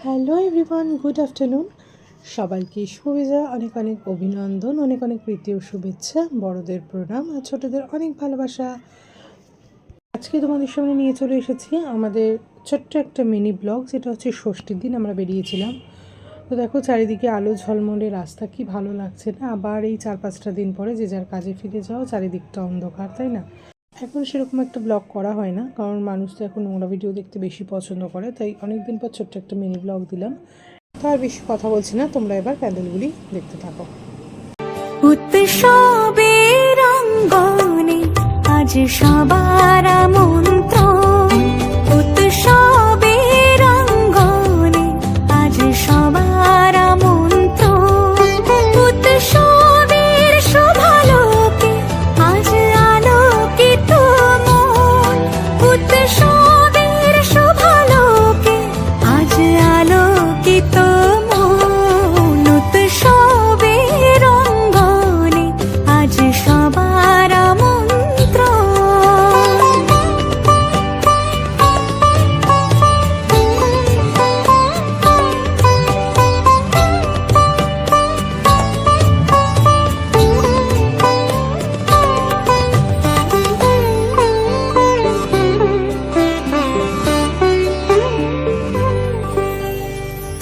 Hello everyone, good afternoon. সবাইকে শুভেচ্ছা, অনেক অনেক অভিনন্দন, অনেক অনেক প্রীতি ও শুভেচ্ছা, বড়দের প্রণাম আর ছোটদের অনেক ভালোবাসা। আজকে তোমাদের সামনে নিয়ে চলে এসেছি আমাদের ছোট্ট একটা মিনি ব্লগ, যেটা হচ্ছে ষষ্ঠীর দিন আমরা বেরিয়েছিলাম। তো দেখো চারিদিকে আলো ঝলমলে রাস্তা, কি ভালো লাগছে না? আবার এই 4-5টা দিন পরে যে যার কাজে ফিরে যাও, চারিদিকটা অন্ধকার, তাই না? এখন সেরকম একটা ব্লগ করা হয় না, কারণ মানুষ তো এখন নোংরা ভিডিও দেখতে বেশি পছন্দ করে, তাই অনেকদিন পর ছোট্ট একটা মিনি ব্লগ দিলাম। তো আর বেশি কথা বলছি না, তোমরা এবার প্যান্ডেলগুলি দেখতে থাকো। উৎসবের অঙ্গনে আজ সবার আমন্ত্রণ, উৎসবের অঙ্গনে আজ সবার আমন্ত্রণ, উৎসবের শোভালোকে আজ আলোকিত মন, উৎসবের শোভালোকে আজ আলোকিত মন, উৎসবের অঙ্গনে আজ সবার আমন্ত্রণ।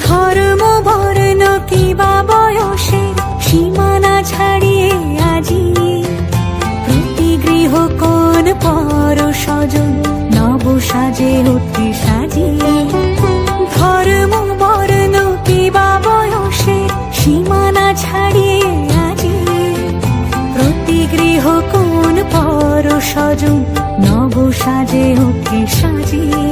ধর্ম বর্ণ কিবা বয়সের সীমানা ছাড়িয়ে আজি প্রতি গৃহ কোন পর স্বজন নব সাজে অতি সাজিয়ে, ধর্ম বর্ণ কিবা বয়সের সীমানা ছাড়িয়ে আজি প্রতি গৃহ কোন পর স্বজন নব সাজে অতি সাজিয়ে।